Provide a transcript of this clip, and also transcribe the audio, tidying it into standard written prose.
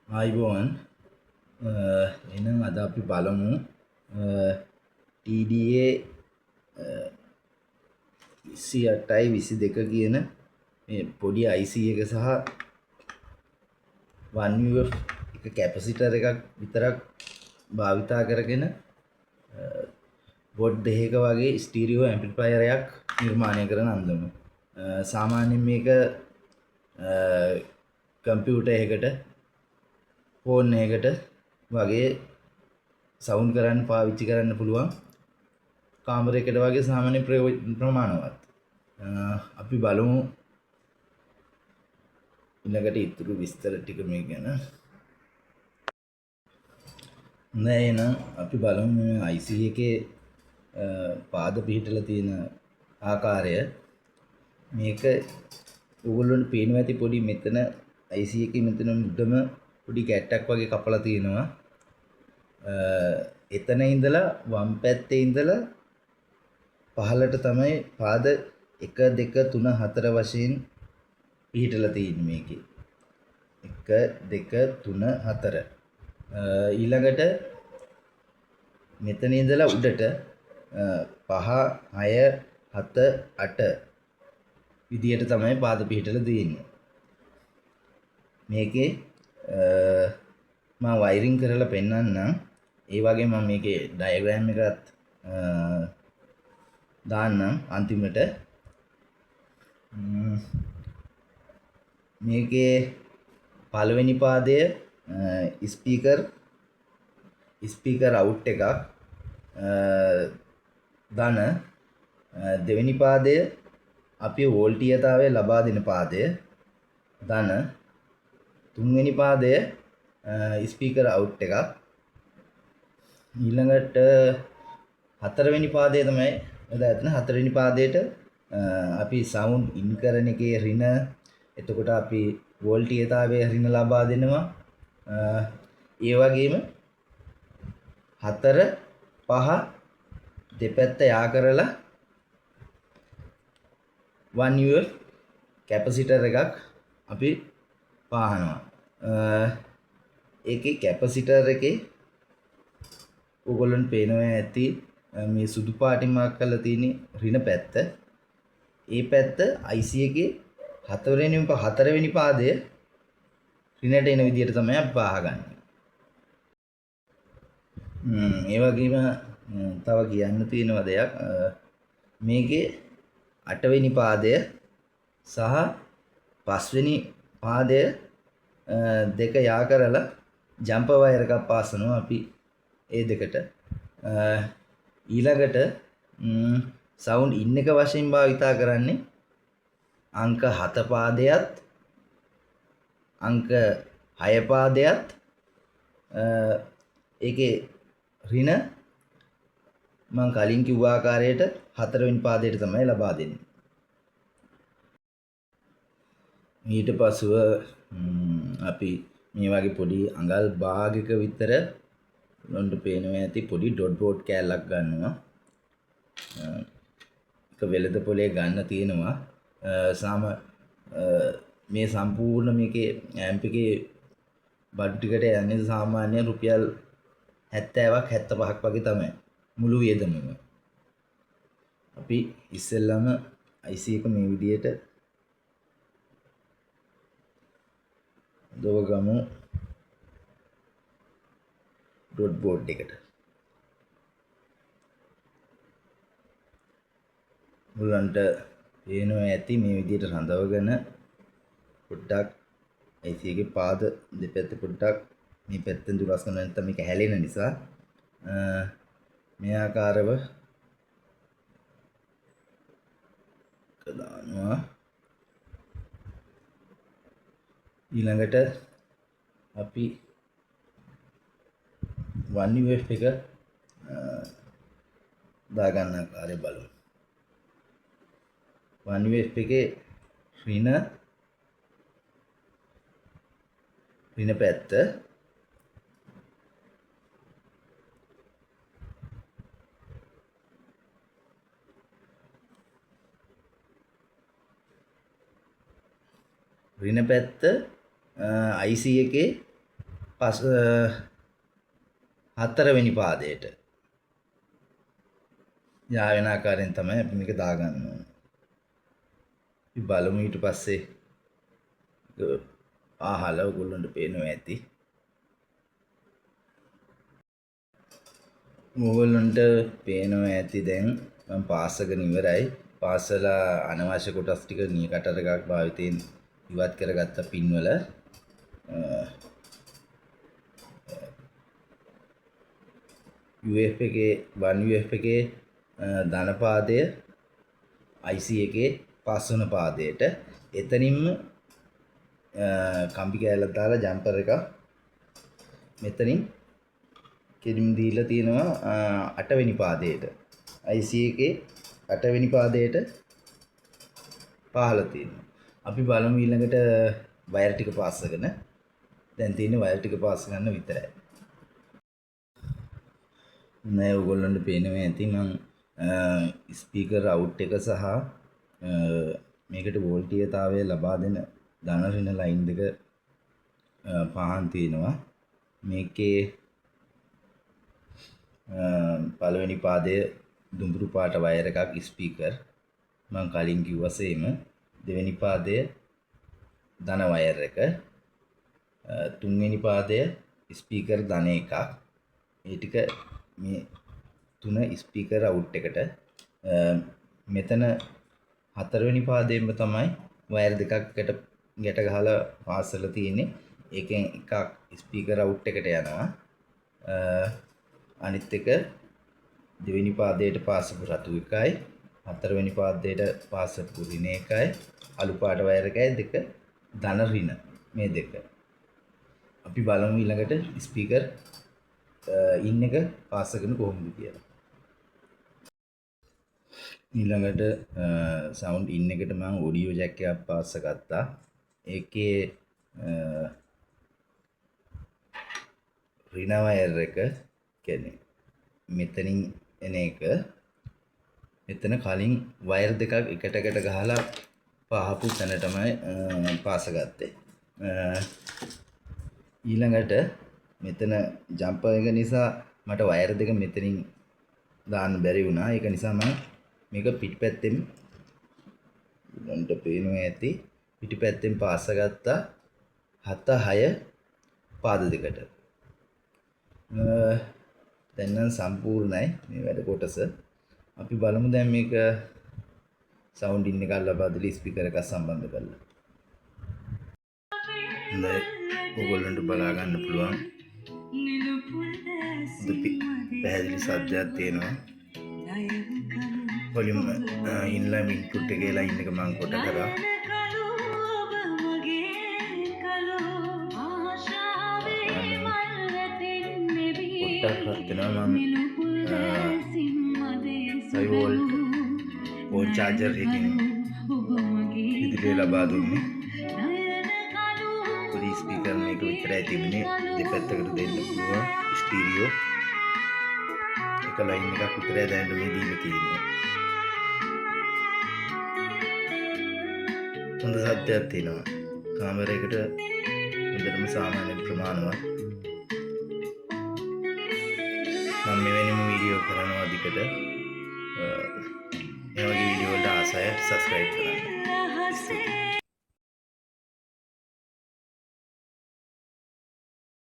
ආයිබෝවන් එහෙනම් අද අපි බලමු TDA 28යි 22 කියන මේ පොඩි IC එක සහ 1UF එක කැපසිටර් එකක් විතරක් භාවිතා කරගෙන බොඩ් දෙකක වගේ ස්ටීරියෝ ඇම්ප්ලිෆයර් එකක් නිර්මාණය කරන අන්දම. සාමාන්‍යයෙන් මේක කම්පියුටර් එකකට ෆෝන් එකකට වගේ සවුන්ඩ් කරන්න පාවිච්චි කරන්න පුළුවන් කාමරයකට වගේ සාමාන්‍ය ප්‍රමාණවත්. අපි බලමු ඊළඟට ඉතුරු විස්තර ටික මේ ගැන. එහෙනම් අපි බලමු මේ IC එකේ පාද පිහිටලා තියෙන ආකාරය. මේක ඕගොල්ලොන්ට පේනවා ඇති පොඩි මෙතන IC එකේ මෙතන මුඩම පොඩි කැට්ටක් වගේ කපලා තියෙනවා. එතන ඉඳලා වම් පැත්තේ ඉඳලා පහළට තමයි පාද 1 2 3 4 වශයෙන් පිහිටලා තියෙන්නේ මේකේ. 1 2 3 4. ඊළඟට මෙතන ඉඳලා උඩට 5 6 7 8 විදියට තමයි පාද පිහිටලා තියෙන්නේ. මේකේ මම වයරින් කරලා පෙන්නන්නම්. ඒ වගේ මම මේකේ ඩයග්‍රෑම් එකත් දාන්නම් අන්තිමට. මේකේ පළවෙනි පාදය ස්පීකර් අවුට් එකක් ධන. දෙවෙනි පාදය අපි වෝල්ටීයතාවය ලබා දෙන පාදය ධන. තුන්වෙනි පාදය ස්පීකර් අවුට් එකක්. ඊළඟට හතරවෙනි පාදය තමයි එතන හතරවෙනි පාදයට අපි සවුන්ඩ් ඉන් කරන එකේ ඍණ. එතකොට අපි වෝල්ටීයතාවය ඍණ ලබා දෙනවා. ඒ වගේම 4 5 දෙපැත්ත යා කරලා 1UF කැපසිටර් එකක් අපි පාහනවා. ඒකේ කැපසිටර් එකේ ඕගොල්ලන්ට පේනවා ඇති මේ සුදු පාටින් මාක් කරලා තියෙන ඍණ පැත්ත. ඒ පැත්ත IC එකේ හතරවෙනි පාදය ඍණට එන විදිහට තමයි අපි පාහගන්නේ. ඒ වගේම තව කියන්න තියෙනවා දෙයක්. මේකේ 8 වෙනි පාදය සහ 5 වෙනි පාදය දෙක යා කරලා ජම්පර් වයර් එකක් පාසනවා අපි ඒ දෙකට. ඊළඟට සවුන්ඩ් ඉන් එක වශයෙන් භාවිතා කරන්නේ අංක 7 පාදයත් අංක 6 පාදයත් ඒකේ ඍණ මම කලින් කිව්ව ආකාරයට 4 වෙනි පාදයට තමයි ලබා දෙන්නේ. ඊට පස්ව අපි මේ වගේ පොඩි අඟල් භාගයක විතර උන්ට පේනවා ඇති පොඩි ඩොට් බෝඩ් කෑල්ලක් ගන්නවා. එක වෙළඳ පොලේ ගන්න තියෙනවා. මේ සම්පූර්ණ මේකේ ඇම්ප් එකේ බඩු ටිකට යන්නේ සාමාන්‍ය රුපියල් 70ක් 75ක් වගේ තමයි මුළු වියදමම. අපි ඉස්සෙල්ලාම IC එක මේ විදියට දෝගමු ඩොට් බෝඩ් එකට. මුලන්ට පේනවා ඇති මේ විදියට රඳවගෙන පොඩ්ඩක් IC එකේ පාද දෙපැත්ත පොඩ්ඩක් මේ පැත්තෙන් දුරස් කරන නැත්නම් මේක හැලෙන නිසා මේ ආකාරව දානවා. ඊළඟට අපි 1UF එක දාගන්න ආකාරය බලමු. 1UF එකේ ඍණ පැත්ත IC එකේ හතරවෙනි පාදයට යාවෙන ආකාරයෙන් තමයි අපි මේක දාගන්න ඕනේ. අපි බලමු ඊට පස්සේ ආහල ඔයගොල්ලන්ට පේනවා ඇති. ඔයගොල්ලන්ට පේනවා ඇති දැන් මම පාස් කරගෙන ඉවරයි. පාසලා අනවශ්‍ය කොටස් ටික නියකටර එකක් භාවිතයෙන් ඉවත් කරගත්ත පින්වල UF එකේ 1UF එකේ ධන පාදය IC එකේ පස්වන පාදයට එතනින්ම කම්බි කෑල්ලක් දාලා ජම්පර් එක මෙතනින් කෙලින් දීලා තියෙනවා 8 වෙනි පාදයට IC එකේ 8 වෙනි පාදයට පහළ තියෙනවා. අපි බලමු ඊළඟට වයර් ටික පාස් කරගෙන දැන් තියෙන්නේ වයර් ටික පාස් කරන්න විතරයි. නෑ ඔයගොල්ලන්ට පේනවා ඇති මම ස්පීකර් අවුට් එක සහ මේකට වෝල්ටීයතාවය ලබා දෙන ධන ඍණ ලයින් දෙක පහන් තියෙනවා. මේකේ පළවෙනි පාදයේ දුඹුරු පාට වයර් එකක් ස්පීකර් මම කලින් කිව්වා සේම. දෙවෙනි පාදයේ ධන වයර් එක. තුන්වෙනි පාදයේ ස්පීකර් ධන එකක්. මේ ටික මේ තුන ස්පීකර් අවුට් එකට. මෙතන හතරවෙනි පාදයෙන්ම තමයි වයර් දෙකක් එකට ගැට ගහලා පාස් කරලා තියෙන්නේ. ඒකෙන් එකක් ස්පීකර් අවුට් එකට යනවා. අනිත් එක දෙවෙනි පාදයට පාස් කරපු රතු එකයි හතරවෙනි පාදයට පාස් කරපු ඍණ එකයි අලු පාට වයර් එකයි දෙක ධන ඍණ මේ දෙක. අපි බලමු ඊළඟට ස්පීකර් ඉන් එක පාස් කරන කොහොමද කියලා. ඊළඟට සවුන්ඩ් ඉන් එකට මම ඔඩියෝ ජැක් එකක් පාස් කරගත්තා. ඒකේ ඍණ වයර් එක කියන්නේ මෙතනින් එන එක මෙතන කලින් වයර් දෙකක් එකට ගහලා පහපු තැන තමයි පාස ගත්තේ. ඊළඟට මෙතන ජම්පර් එක නිසා මට වයර් දෙක මෙතනින් දාන්න බැරි වුණා. ඒක නිසා මම මේක පිටිපැත්තෙන් උන්ට පේනවා ඇති පිටිපැත්තෙන් පාස ගත්තා 7-6 පාද දෙකට. දැන් නම් සම්පූර්ණයි මේ වැඩ කොටස. අපි බලමු දැන් මේක සවුන්ඩ් ඉන් එකක් ලබා දෙලා ස්පීකර් එකක් සම්බන්ධ කරලා. හොඳයි ඔයගොල්ලන්ට බලා ගන්න පුළුවන්. පැහැදිලි සද්දයක් තියෙනවා. වොලියුම් ඉන්ලයින් ඉන්පුට් එකේ ලයින් එක මම කොට කරා. කොටක් වෙනවා මම 5 වෝල්ට් ෆෝන් චාර්ජර් එකකින් විදුලිය ලබා දුන්නේ. පොඩි ස්පීකර් මේක විතරයි තිබුණේ. දෙපැත්තකට දෙන්න පුළුවන් ස්ටීරියෝ. එක ලයින් එකක් විතරයි දැන් මේ දීලා තියෙන්නේ. හොඳ සද්දයක් තියෙනවා. කාමරයකට හොඳටම සාමාන්‍ය ප්‍රමාණවත්. මම මෙවැනිම වීඩියෝ කරනවා දිකට. මේ වගේ වීඩියෝ වලට ආසයි සබ්ස්ක්‍රයිබ් කරන්න.